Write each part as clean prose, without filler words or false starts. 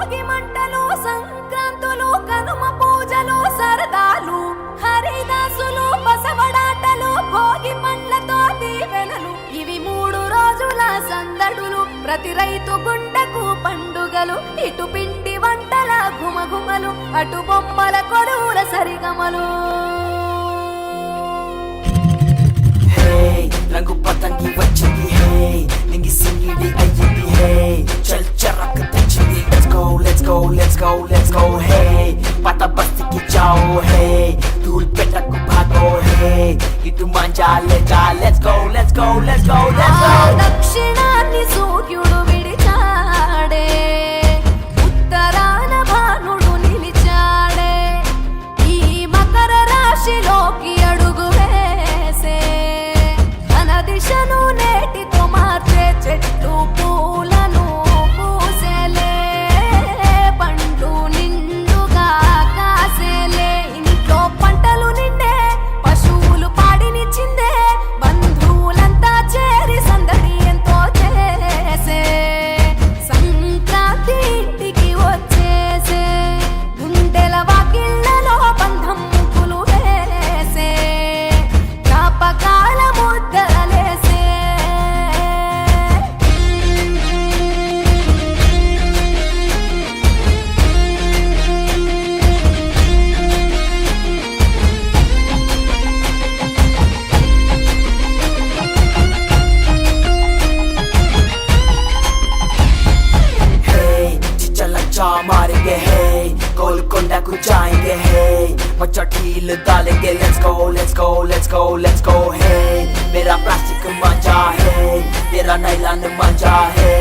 భోగి మంటలు సంక్రాంతులు కనుమ పూజలు సరదాలు హరిదాసులు బసవడాటలు భోగి పండ్లతో దీవెనలు ఇవి 3 రోజుల సందడులు ప్రతి రైతు గుండెకు పండుగలు ఇటు పిండి వంటల గుమగుమలు అటు బొమ్మల కొలువుల సరిగమలు రంగు పతంగి వచ్చింది హే నింగి సింగిడి అయ్యింది హే చల్ చరక్ తెచ్చింది let's go let's go let's go let's go హే పాత బస్తీకి జాओ హే ధూల్ పెట్టకు భాగో హే ఇటు మంజాలేగా let's go let's go let's go let's go దక్షిణాన్ని సూర్యుడు విడిచాడే ఉత్తరాన భానుడు నిలిచాడే ఈ మకర రాశిలోకి అడుగు వేసే దిశను నేటితో మార్చే చెట్లు పూలను పూసేలే పండ్లు నిండుగా కాసేలే ఇంట్లో పంటలు నిండే పశువులు పాడినిచ్చిందే బంధువులంతా చేరి సందడి ఎంతో చేసే సంక్రాంతి ఇంటికి వచ్చేసే గుండెల వాకిళ్లలో బంధం ముగ్గులు వేసే జ్ఞాపకాల ముద్ద मारेंगे हे गोलकोंडा को जाएंगे हे मचा ढील डालेंगे let's go let's go let's go let's go हे मेरा प्लास्टिक मजा है तेरा नाइलॉन मजा है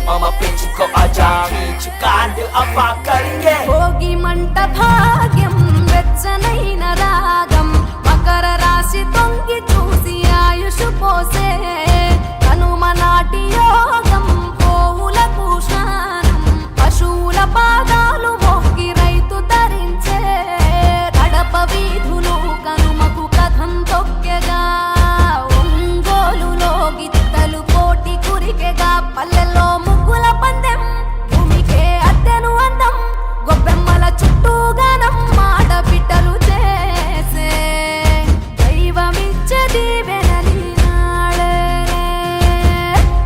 मामा पिंच को आजा खींच कांड अफा करेंगे भोगी मंट भाग्यम వెచ్చనైన రాగం మకర రాశి తొంగి చూసి ఆయుష్ పోసే కనుమ నాటి యోగం పోవులకు స్నానం పశువుల పాదాలు మొక్కి రైతు ధరించే కడప వీధులు కనుమకు కథం తొక్కెగా ఒంగోలులో గిత్తలు కోటి కురికెగా పల్లెల్లో ముగ్గుల పందెం భూమికే అద్దెను అందం గొబ్బెమ్మల చుట్టూ గానం ఆడబిడ్డలు చేసే దైవమిచ్చే దీవెనలి నాడే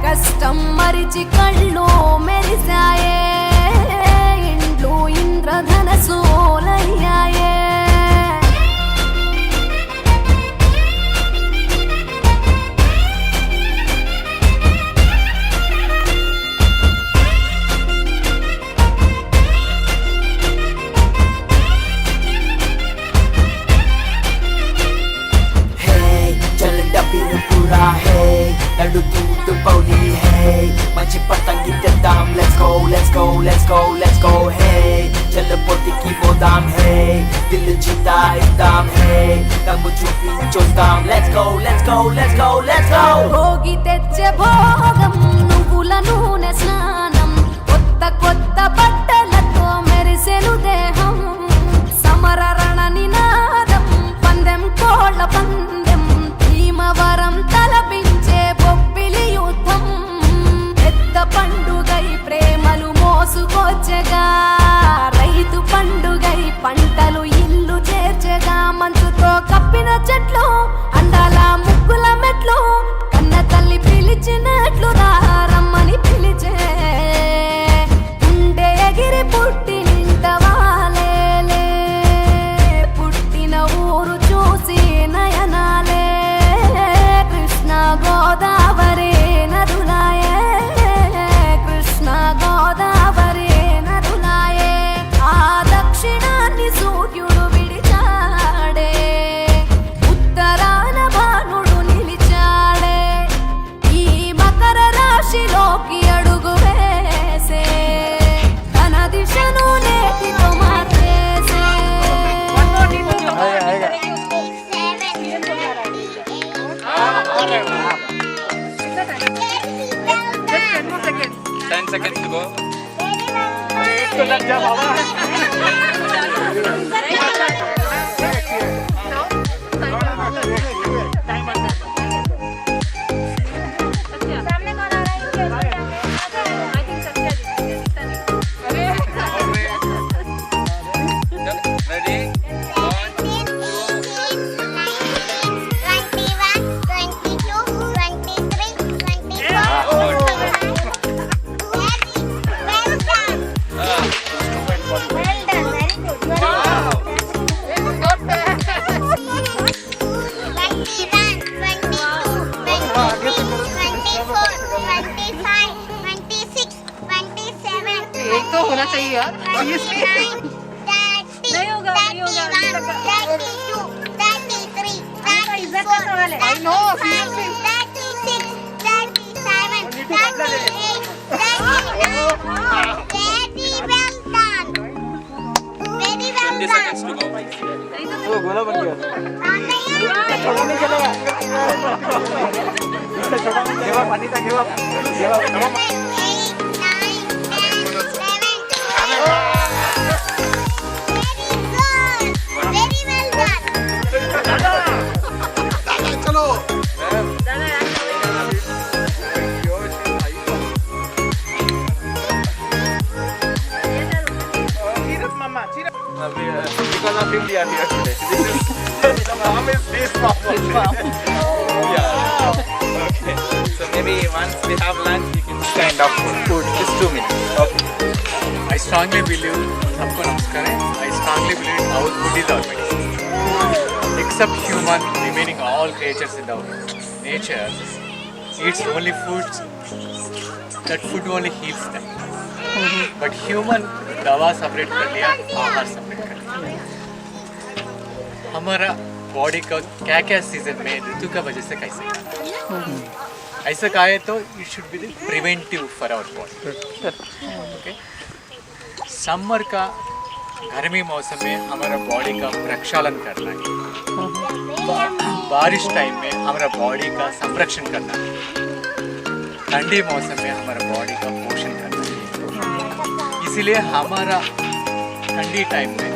కష్టం మరిచి కళ్ళు మెరిసాయే ఇండ్లు ఇంద్రధనసూలయ్యాయే पूरा है लड्डू दूध पौली है मची पतंगी तेदाम let's go let's go let's go let's go है चल पोती की वो दाम है दिल जीता एकदम है दम चुपी चोदाम let's go let's go let's go let's go Bhogi తెచ్చే భోగం నువ్వుల నూనె స్నానం కొత్త కొత్త బట్టలతో మెరిసెను దేహం సమర రణ నినాదం పందెం కోళ్ళ పందెం భీమవరం తలపించే బొబ్బిలి యుద్ధం పెద్ద పండుగై ప్రేమలు మోసుకొచ్చగా రైతు పండుగై పంటలు ఇల్లు చేర్చగా మంచుతో కప్పిన చెట్లు అందాల ముగ్గుల మెట్లు కన్న తల్లి పిలిచినట్లు రమ్మని పిలిచే గుండె ఎగిరి పుట్టి నింట వాలేలే పుట్టిన ఊరు చూసి నయనాలే కృష్ణ గోదావరి నదులాయే కృష్ణ గోదావరి నదులాయే ఆ దక్షిణాన్ని సూర్యుడు విడిచాడే ఉత్తరాన భానుడు నిలిచాడే ఈ మకర రాశిలోకి అడుగు వేసే తన దిశను నేటితో మార్చేసే Ten seconds to go. सामने कौन आ रहा है? तो होना चाहिए यार सीरियसली नहीं होगा नहीं होगा इज्जत का सवाल है आई नो सीरियसली वो गोला बन गया छोटा नहीं चलेगा घेवा पानी का घेवा चलो because of him we are here today. This is the mom is this mom. Yeah. Okay. So maybe once we have lunch, we can kind of food. Just 2 minutes. Okay. I strongly believe, सबको नमस्कार है. I strongly believe our food is our medicine. Except human, remaining all creatures in the nature eats only foods. That food only heals them. But human दवा separate कर लिया, आहार separate कर लिया. हमारा बॉडी का क्या क्या सीजन में ऋतु का वजह से कैसे ऐसा कहे तो it should be preventive for our body. Okay, summer का गर्मी मौसम में हमारा बॉडी का प्रक्षालन करना है. बारिश टाइम में हमारा बॉडी का संरक्षण करना है. ठंडी मौसम में हमारा बॉडी का पोषण करना है. इसीलिए हमारा ठंडी टाइम में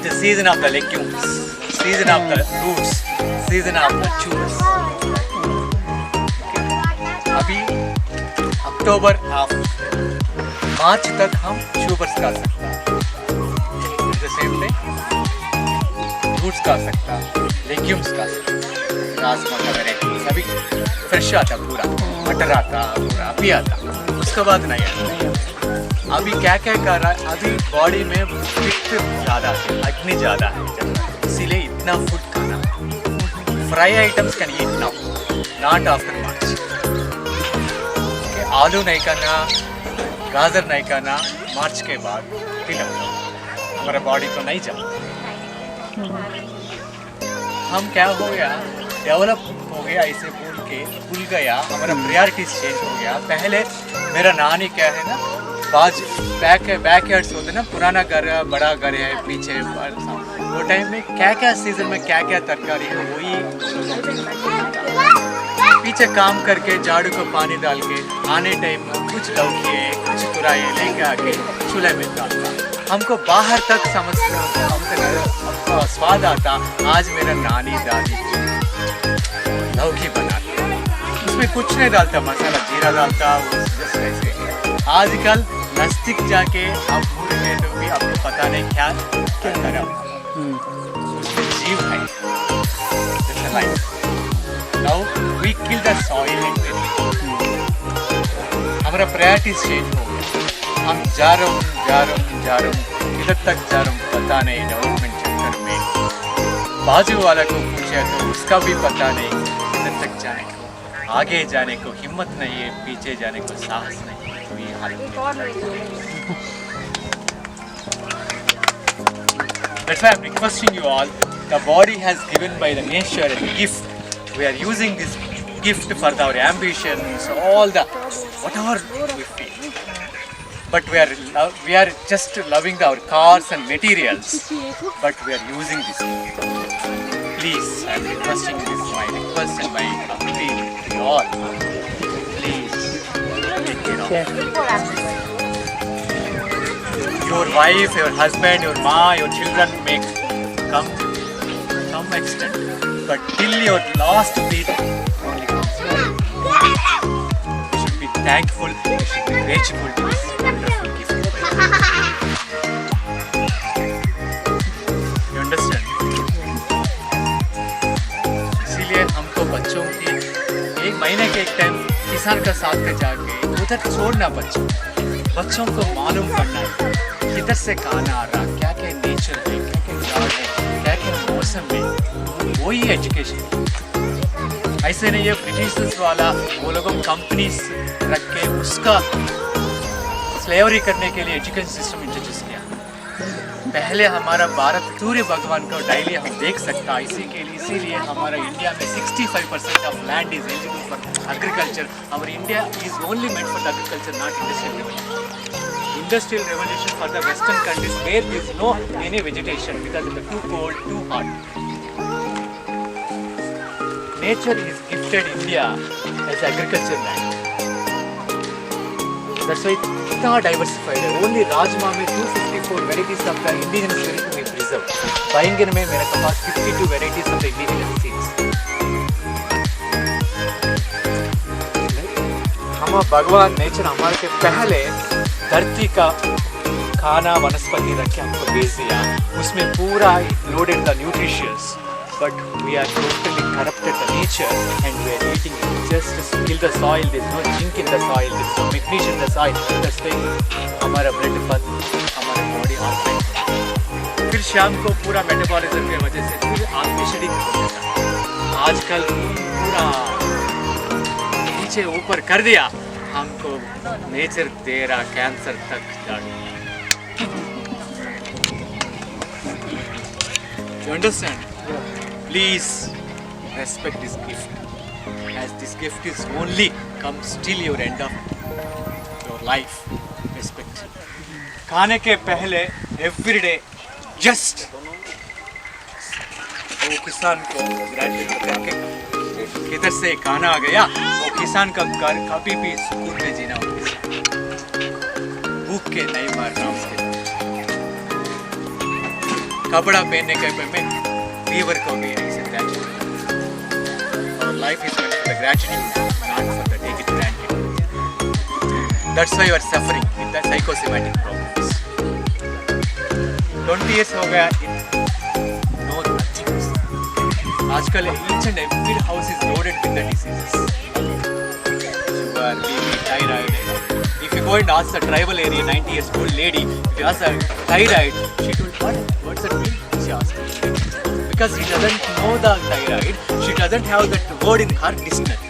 the season of the legumes, season of the roots, season of the chores. अभी अक्टूबर ऑफ मार्च तक हम ट्यूबर्स खा सकता है. सेम डे रूट्स खा सकता, लेग्यूम्स खा सकता, राजमा का वेराइटी सभी फ्रेश आता, पूरा मटर आता, पूरा अभी आता. उसके बाद नहीं आता. अभी क्या क्या कर रहा है, अभी बॉडी में पित्त ज़्यादा है, अग्नि ज़्यादा है, इसीलिए इतना फूड खाना. Fry items can eat now, not after March. आलू नहीं खाना, गाजर नहीं खाना मार्च के बाद भी लगता, हमारा बॉडी को नहीं जाता. हम क्या हो गया, डेवलप हो गया, ऐसे भूल गया, हमारा प्रायोरिटीज चेंज हो गया. पहले मेरा नानी क्या है ना, बैक यार्ड्स होते ना, पुराना घर, बड़ा घर है पीछे, वो टाइम में क्या क्या सीजन में क्या क्या तरकारी है वही पीछे काम करके झाड़ू को पानी डाल के आने टाइम में कुछ लौकी कुछ तुराई लेके आके चूल्हे में डालता. हमको बाहर तक समझता, हमको स्वाद आता. आज मेरा नानी दादी लौकी बनाती, उसमें कुछ नहीं डालता, मसाला जीरा डालता, जस्ट ऐसे. आजकल नजदीक जाके आप भूल गए तो भी आपको पता नहीं क्या करा, उसमें जीव है. Now we kill the soil and हमारा प्रायोरिटीज चेंज हो गया. हम जा रहा हूँ इधर तक जा रहा हूँ, पता नहीं डेवलपमेंट चक्कर में. बाजू वाला को पूछे तो उसका भी पता नहीं, इधर तक जाने को, आगे जाने को हिम्मत नहीं है, पीछे जाने को साहस नहीं है. तो ये That's why I'm requesting you all. The body has given by the nature as a gift. We are using this gift for our ambitions, all the whatever we feel. But we are just loving our cars and materials. But we are using this gift. Please, I'm requesting this. My request and my appeal to you all. Please, take care of it. Your wife, your husband, your ma, your children may come some extent, but till your last beat, only comes. You should be thankful, you should be grateful to this wonderful gift. You understand? इसीलिए हमको बच्चों की 1 महीने के एक time किसान का साथ में जाके उधर छोड़ना, बच्चों को मालूम करना है किधर से खाना आ रहा, क्या क्या नेचर है, क्या क्या झाड़ है, क्या क्या मौसम है, वही एजुकेशन. ऐसे नहीं है ब्रिटिशर्स वाला, वो लोगों कंपनीज रख के उसका स्लेवरी करने के लिए एजुकेशन सिस्टम इंट्रोड्यूस किया। पहले हमारा भारत सूर्य भगवान को डेली हम देख सकता, इसीलिए हमारा इंडिया में 65% of land is eligible for agriculture. हमारा India is only meant for agriculture, not industrial revolution. Industrial revolution for the western countries where there is no any vegetation because it is too cold, too hot. Nature is gifted India as agriculture land. That's why it's not diversified. Only Rajma में 254 varieties of the indigenous variety is preserved. Baingan में मेरे पास 52 varieties of the indigenous seeds. हम भगवान nature हमारे के पहले धरती का खाना वनस्पति रख के हमको भेज दिया, उसमें पूरा loaded the nutritious, but we are totally corrupted the nature and we are eating just to kill the soil. There is no zinc in the soil, there is no magnesium in the soil, that's why हमारा blood पर हमारा body organ फिर शाम को पूरा metabolism की वजह से फिर एसिडिक हो जाता। आजकल पूरा नीचे ऊपर कर दिया हमको, नेचर दे रहा कैंसर तक जाने। You understand? Please respect this gift, as this gift is only comes till your end of your life. Respect. खाने के पहले every day just वो किसान को ग्रेजुएट करके किधर से खाना आ गया, वो किसान का घर कभी भी सुकून में जीना होगा, भूख के नहीं मारना उसके। कपड़ा पहनने के में फीवर को भी नहीं सकता। Life is meant for the gratitude, not for the take it granted. That's why you are suffering with the psychosomatic problems. 20 years हो गया, no nothing. आजकल each and every house is loaded with the diseases. Sugar, BP, thyroid. If you go and ask the tribal area 90 years old lady, if you ask her thyroid, she told what's that mean? She asked. Because she doesn't know the thyroid, she doesn't have that word in her dictionary.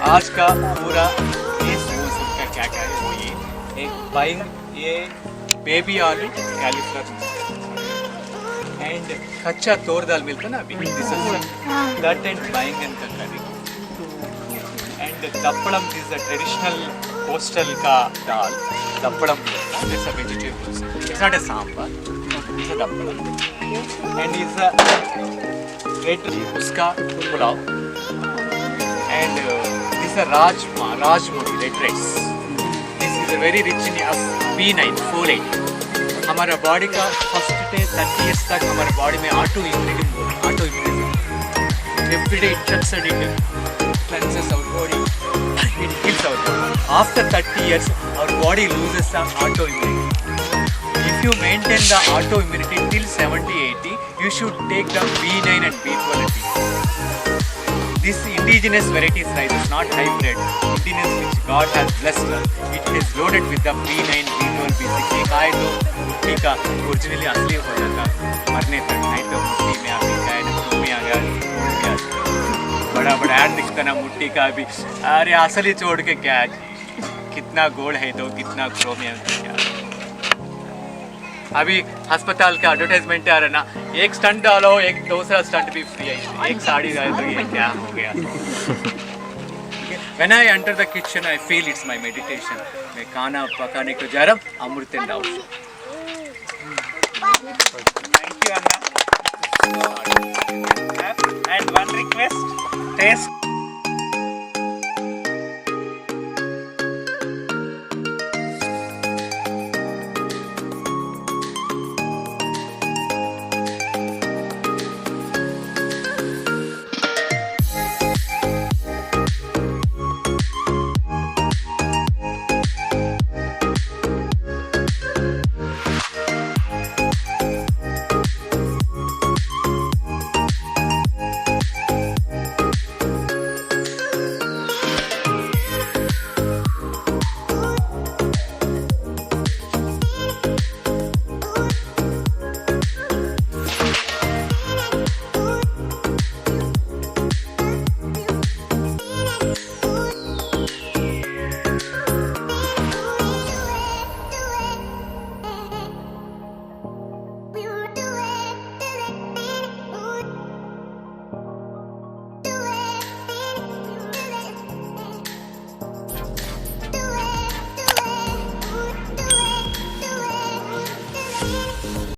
आज का पूरा इस मौसम का क्या है वो ये एक बाइंग ये बेबी आलू कैलीफ्लावर एंड कच्चा तोर दाल मिलता ना अभी, दिस इज दैट एंड बैंगन का करी एंड दप्पड़म इज द ट्रेडिशनल कोस्टल का दाल दप्पड़म, it's a vegetables, it's not a sambar, it's a दप्पड़म एंड इज अ रेड उसका पुलाव एंड दिस अ राजमूली red rice. This is a very rich in B9 folate। हमारा body का first day 30 years तक हमारे बॉडी में autoimmunism every day it checks and it cleanses our body, it kills our body. After 30 years our body loses some auto immunity. If you maintain the auto immunity till 70-80, you should take the B9 and B12 and B12. This indigenous varieties rice is not hybrid. Indigenous which God has blessed us. It is loaded with the B9, B12, B6. खाए तो मुट्ठी का originally असली हो जाता मरने तक, नहीं तो मुट्ठी में अभी खाए ना फ्लू में आ गया, बड़ा बड़ा ऐड दिखता ना मुट्ठी का भी, अरे असली छोड़ के क्या कितना गोल्ड है तो कितना क्रोमियम क्या। अभी अस्पताल का एडवर्टाइजमेंट आ रहा ना, एक स्टंट डालो एक दूसरा स्टंट भी फ्री है, एक साड़ी डालो तो ये क्या हो गया। When I enter the kitchen, I feel it's my meditation. मैं खाना पकाने को जा रहा हूँ, अमृत एंड औषध। Thank you, Anna. And one request, taste